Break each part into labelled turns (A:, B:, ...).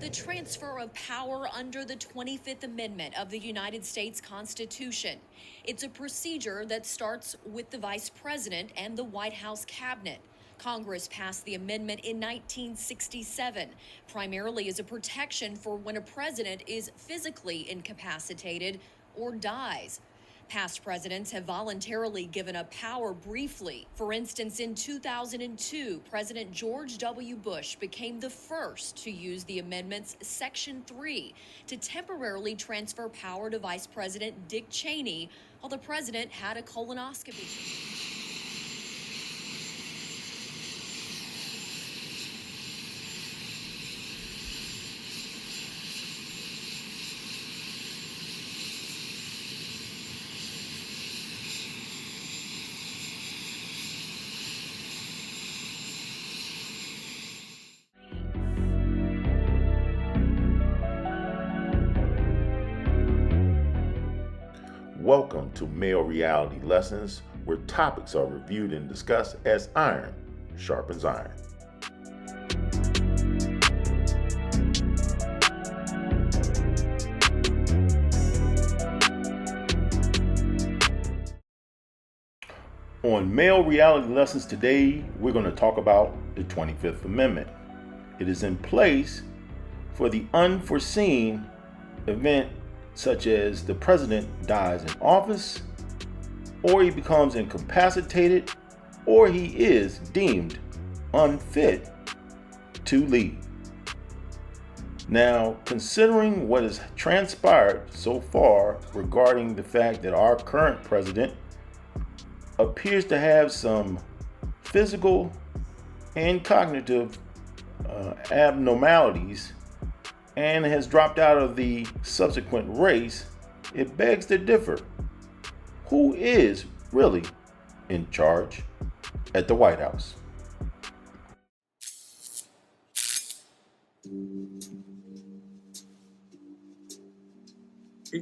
A: The transfer of power under the 25th Amendment of the United States Constitution. It's a procedure that starts with the Vice President and the White House cabinet. Congress passed the amendment in 1967, primarily as a protection for when a president is physically incapacitated or dies. Past presidents have voluntarily given up power briefly. For instance, in 2002, President George W. Bush became the first to use the amendment's Section 3 to temporarily transfer power to Vice President Dick Cheney while the president had a colonoscopy.
B: Welcome to Male Reality Lessons, where topics are reviewed and discussed as iron sharpens iron. On Male Reality Lessons today, we're going to talk about the 25th Amendment. It is in place for the unforeseen event such as the president dies in office, or he becomes incapacitated, or he is deemed unfit to lead. Now, considering what has transpired so far regarding the fact that our current president appears to have some physical and cognitive abnormalities and has dropped out of the subsequent race, it begs to differ. Who is really in charge at the White House?
C: Who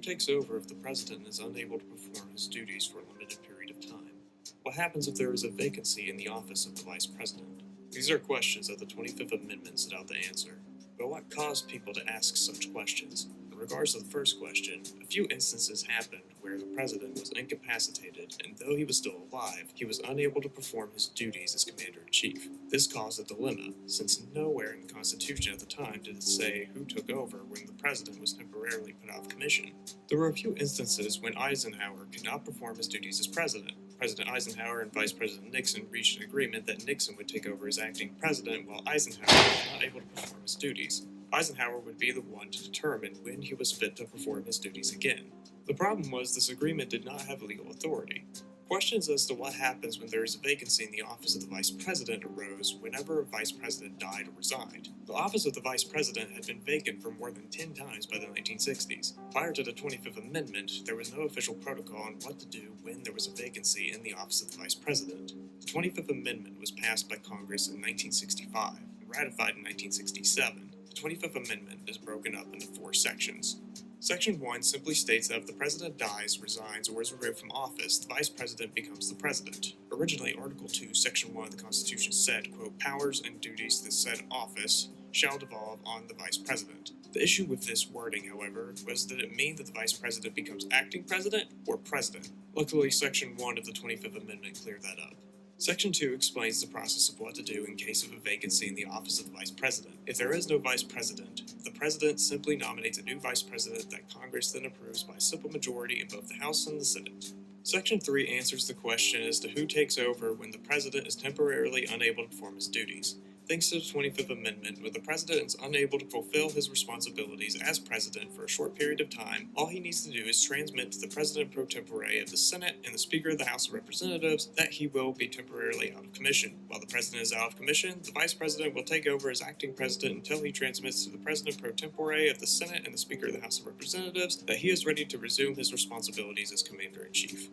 C: takes over if the president is unable to perform his duties for a limited period of time? What happens if there is a vacancy in the office of the vice president? These are questions that the 25th Amendment set out to answer. But what caused people to ask such questions? In regards to the first question, a few instances happened where the president was incapacitated, and though he was still alive, he was unable to perform his duties as commander-in-chief. This caused a dilemma, since nowhere in the Constitution at the time did it say who took over when the president was temporarily put out of commission. There were a few instances when Eisenhower could not perform his duties as president. President Eisenhower and Vice President Nixon reached an agreement that Nixon would take over as acting president while Eisenhower was not able to perform his duties. Eisenhower would be the one to determine when he was fit to perform his duties again. The problem was this agreement did not have legal authority. Questions as to what happens when there is a vacancy in the office of the vice president arose whenever a vice president died or resigned. The office of the vice president had been vacant for more than 10 times by the 1960s. Prior to the 25th Amendment, there was no official protocol on what to do when there was a vacancy in the office of the vice president. The 25th Amendment was passed by Congress in 1965 and ratified in 1967. The 25th Amendment is broken up into 4 sections. Section 1 simply states that if the president dies, resigns, or is removed from office, the vice president becomes the president. Originally, Article 2, Section 1 of the Constitution said, quote, powers and duties to the said office shall devolve on the vice president. The issue with this wording, however, was that it mean that the vice president becomes acting president or president. Luckily, Section 1 of the 25th Amendment cleared that up. Section 2 explains the process of what to do in case of a vacancy in the office of the vice president. If there is no vice president, the president simply nominates a new vice president that Congress then approves by a simple majority in both the House and the Senate. Section 3 answers the question as to who takes over when the president is temporarily unable to perform his duties. Thanks to the 25th Amendment, when the president is unable to fulfill his responsibilities as president for a short period of time, all he needs to do is transmit to the president pro tempore of the Senate and the Speaker of the House of Representatives that he will be temporarily out of commission. While the president is out of commission, the vice president will take over as acting president until he transmits to the president pro tempore of the Senate and the Speaker of the House of Representatives that he is ready to resume his responsibilities as commander-in-chief.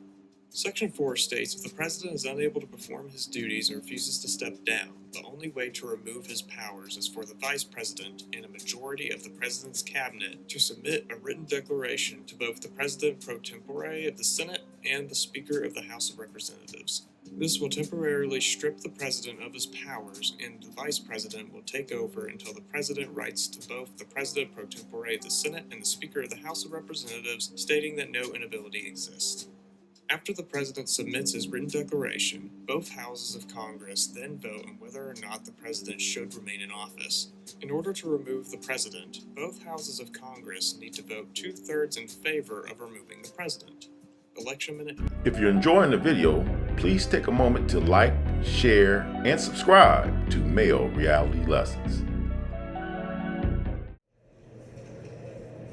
C: Section 4 states if the president is unable to perform his duties or refuses to step down, the only way to remove his powers is for the vice president and a majority of the president's cabinet to submit a written declaration to both the president pro tempore of the Senate and the Speaker of the House of Representatives. This will temporarily strip the president of his powers, and the vice president will take over until the president writes to both the president pro tempore of the Senate and the Speaker of the House of Representatives stating that no inability exists. After the president submits his written declaration, both houses of Congress then vote on whether or not the president should remain in office. In order to remove the president, both houses of Congress need to vote 2/3 in favor of removing the president. Election minute.
B: If you're enjoying the video, please take a moment to like, share, and subscribe to Male Reality Lessons.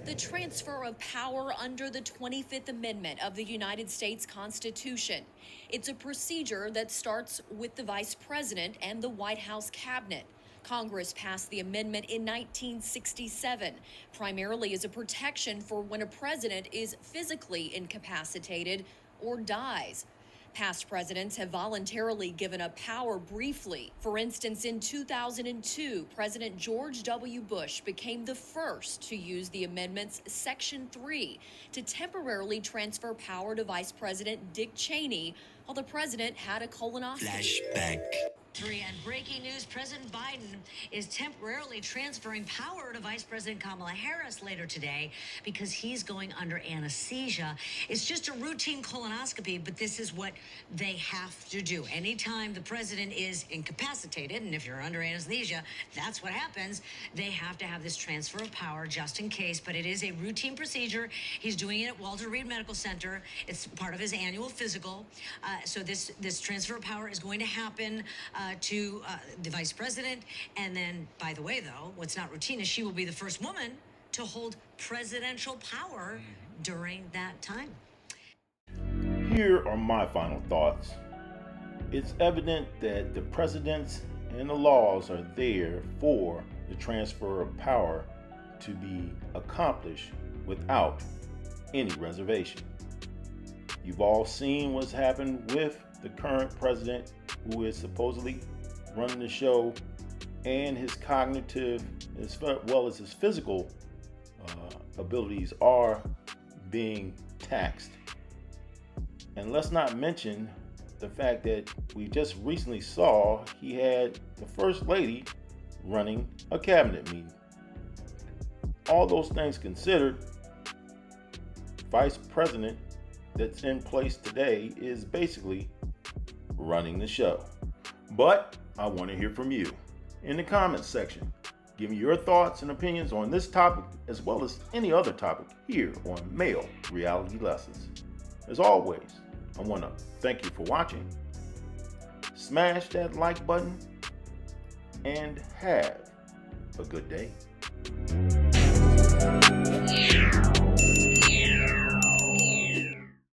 A: The transfer of power under the 25th Amendment of the United States Constitution. It's a procedure that starts with the Vice President and the White House Cabinet. Congress passed the amendment in 1967, primarily as a protection for when a president is physically incapacitated or dies. Past presidents have voluntarily given up power briefly. For instance, in 2002, President George W. Bush became the first to use the amendment's Section 3 to temporarily transfer power to Vice President Dick Cheney while the president had a colonoscopy.
D: Flashback.
E: And breaking news, President Biden is temporarily transferring power to Vice President Kamala Harris later today because he's going under anesthesia. It's just a routine colonoscopy, but this is what they have to do. Anytime the president is incapacitated, and if you're under anesthesia, that's what happens, they have to have this transfer of power just in case, but it is a routine procedure. He's doing it at Walter Reed Medical Center. It's part of his annual physical. So this transfer of power is going to happen to the vice president. And then, by the way, though, what's not routine is she will be the first woman to hold presidential power during that time.
B: Here are my final thoughts. It's evident that the precedents and the laws are there for the transfer of power to be accomplished without any reservation. You've all seen what's happened with the current president, who is supposedly running the show, and his cognitive as well as his physical abilities are being taxed. And let's not mention the fact that we just recently saw he had the First Lady running a cabinet meeting. All those things considered, Vice President that's in place today is basically running the show. But I want to hear from you in the comments section. Give me your thoughts and opinions on this topic as well as any other topic here on Male Reality Lessons. As always, I want to thank you for watching. Smash that like button and have a good day.